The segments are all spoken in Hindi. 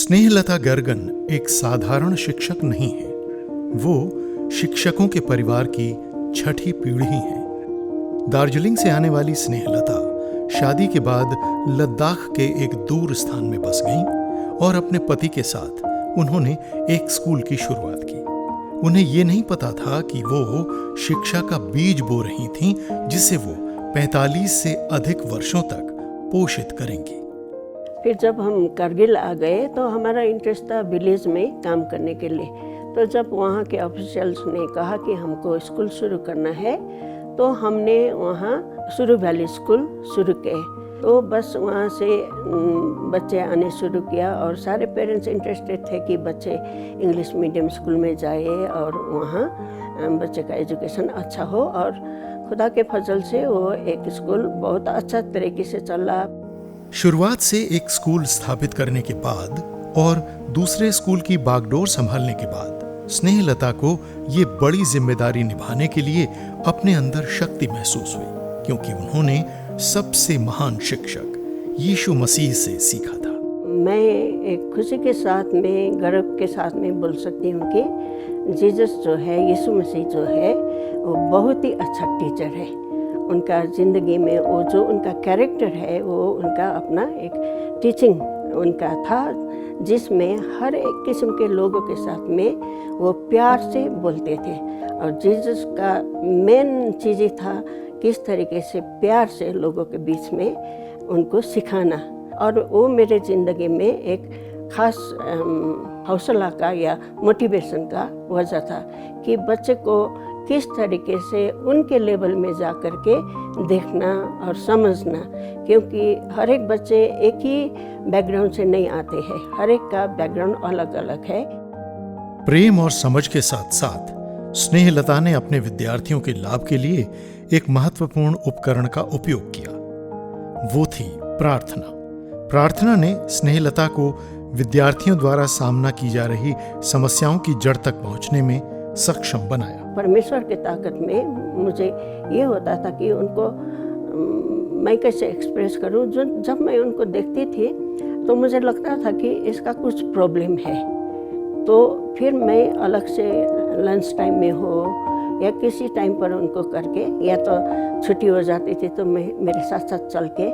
स्नेहलता गर्गन एक साधारण शिक्षक नहीं है। वो शिक्षकों के परिवार की छठी पीढ़ी हैं। दार्जिलिंग से आने वाली स्नेहलता शादी के बाद लद्दाख के एक दूर स्थान में बस गईं और अपने पति के साथ उन्होंने एक स्कूल की शुरुआत की। उन्हें ये नहीं पता था कि वो शिक्षा का बीज बो रही थीं, जिसे वो 45 से अधिक वर्षों तक पोषित करेंगी। फिर जब हम कारगिल आ गए तो हमारा इंटरेस्ट था विलेज में काम करने के लिए। तो जब वहाँ के ऑफिशियल्स ने कहा कि हमको स्कूल शुरू करना है, तो हमने वहाँ सुरू वैली स्कूल शुरू किए। तो बस वहाँ से बच्चे आने शुरू किया और सारे पेरेंट्स इंटरेस्टेड थे कि बच्चे इंग्लिश मीडियम स्कूल में जाए और वहाँ बच्चे का एजुकेशन अच्छा हो। और खुदा के फजल से वो एक स्कूल बहुत अच्छा तरीके से चल रहा। शुरुआत से एक स्कूल स्थापित करने के बाद और दूसरे स्कूल की बागडोर संभालने के बाद स्नेहलता को ये बड़ी जिम्मेदारी निभाने के लिए अपने अंदर शक्ति महसूस हुई, क्योंकि उन्होंने सबसे महान शिक्षक यीशु मसीह से सीखा था। मैं एक खुशी के साथ में, गर्व के साथ में बोल सकती हूँ कि जीसस जो है, यीशु मसीह जो है, वो बहुत ही अच्छा टीचर है। उनका ज़िंदगी में वो जो उनका कैरेक्टर है, वो उनका अपना एक टीचिंग उनका था, जिसमें हर एक किस्म के लोगों के साथ में वो प्यार से बोलते थे। और जीसस का मेन चीज़ ही था किस तरीके से प्यार से लोगों के बीच में उनको सिखाना। और वो मेरे ज़िंदगी में एक ख़ास हौसला का या मोटिवेशन का वजह था कि बच्चे को किस तरीके से उनके लेवल में जा कर के देखना और समझना, क्योंकि हर एक बच्चे एक ही बैकग्राउंड से नहीं आते हैं, हर एक का बैकग्राउंड अलग अलग है। प्रेम और समझ के साथ साथ स्नेहलता ने अपने विद्यार्थियों के लाभ के लिए एक महत्वपूर्ण उपकरण का उपयोग किया। वो थी प्रार्थना। प्रार्थना ने स्नेहलता को विद्यार्थियों द्वारा सामना की जा रही समस्याओं की जड़ तक पहुंचने में सक्षम बनाया। परमेश्वर की ताकत में मुझे ये होता था कि उनको मैं कैसे एक्सप्रेस करूं। जब मैं उनको देखती थी तो मुझे लगता था कि इसका कुछ प्रॉब्लम है। तो फिर मैं अलग से लंच टाइम में हो या किसी टाइम पर उनको करके, या तो छुट्टी हो जाती थी तो मैं मेरे साथ साथ चल के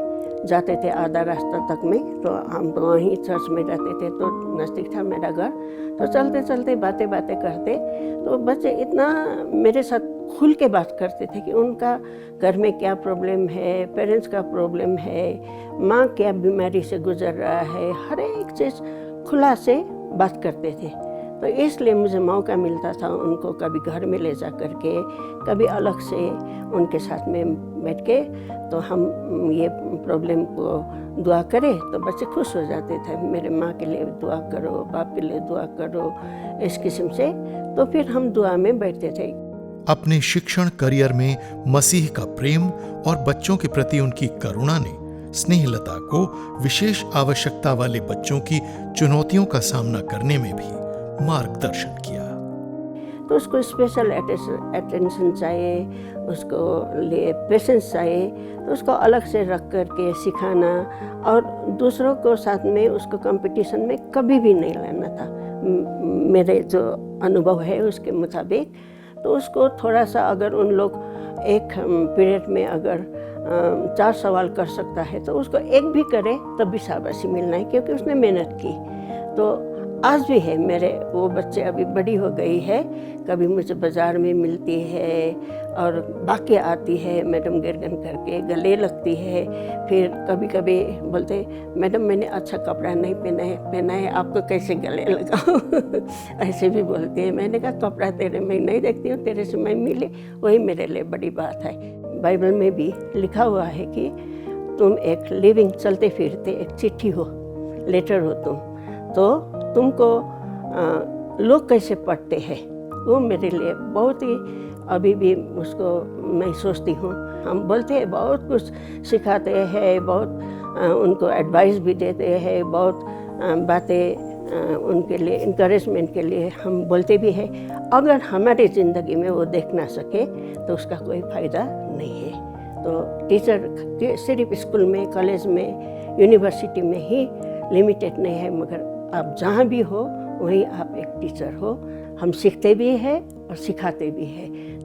जाते थे आधा रास्ता तक में। तो हम वहीं चर्च में रहते थे, तो नज़दीक था मेरा घर। तो चलते चलते बातें करते तो बच्चे इतना मेरे साथ खुल के बात करते थे कि उनका घर में क्या प्रॉब्लम है, पेरेंट्स का प्रॉब्लम है, माँ क्या बीमारी से गुजर रहा है, हर एक चीज़ खुला से बात करते थे। तो इसलिए मुझे मौका मिलता था उनको कभी घर में ले जा कर के, कभी अलग से उनके साथ में बैठ के, तो हम ये प्रॉब्लम को दुआ करें तो बच्चे खुश हो जाते थे। मेरे माँ के लिए दुआ करो, बाप के लिए दुआ करो, इस किस्म से। तो फिर हम दुआ में बैठते थे। अपने शिक्षण करियर में मसीह का प्रेम और बच्चों के प्रति उनकी करुणा ने स्नेहलता को विशेष आवश्यकता वाले बच्चों की चुनौतियों का सामना करने में भी मार्गदर्शन किया। तो उसको स्पेशल अटेंशन चाहिए, उसको लिए पेशेंस चाहिए, तो उसको अलग से रख कर के सिखाना और दूसरों को साथ में उसको कंपटीशन में कभी भी नहीं लाना था। मेरे जो अनुभव है उसके मुताबिक, तो उसको थोड़ा सा, अगर उन लोग एक पीरियड में अगर 4 सवाल कर सकता है तो उसको एक भी करे तब भी शाबाशी मिलना है, क्योंकि उसने मेहनत की। तो आज भी है मेरे वो बच्चे, अभी बड़ी हो गई है, कभी मुझे बाज़ार में मिलती है और बाकी आती है मैडम गिरगन करके, गले लगती है। फिर कभी कभी बोलते, मैडम मैंने अच्छा कपड़ा नहीं पहना है, आपको कैसे गले लगाऊं ऐसे भी बोलती है। मैंने कहा कपड़ा तेरे में नहीं देखती हूँ, तेरे से मैं मिली, वही मेरे लिए बड़ी बात है। बाइबल में भी लिखा हुआ है कि तुम एक लिविंग, चलते फिरते एक चिट्ठी हो, लेटर हो तुम, तो तुमको लोग कैसे पढ़ते हैं, वो मेरे लिए बहुत ही अभी भी उसको मैं सोचती हूँ। हम बोलते हैं, बहुत कुछ सिखाते हैं, बहुत उनको एडवाइस भी देते हैं, बहुत बातें उनके लिए इंकरेजमेंट के लिए हम बोलते भी हैं। अगर हमारी ज़िंदगी में वो देख ना सके तो उसका कोई फ़ायदा नहीं है। तो टीचर सिर्फ स्कूल में, कॉलेज में, यूनिवर्सिटी में ही लिमिटेड नहीं है, मगर आप जहाँ भी हो वहीं आप एक टीचर हो। हम सीखते भी हैं और सिखाते भी हैं।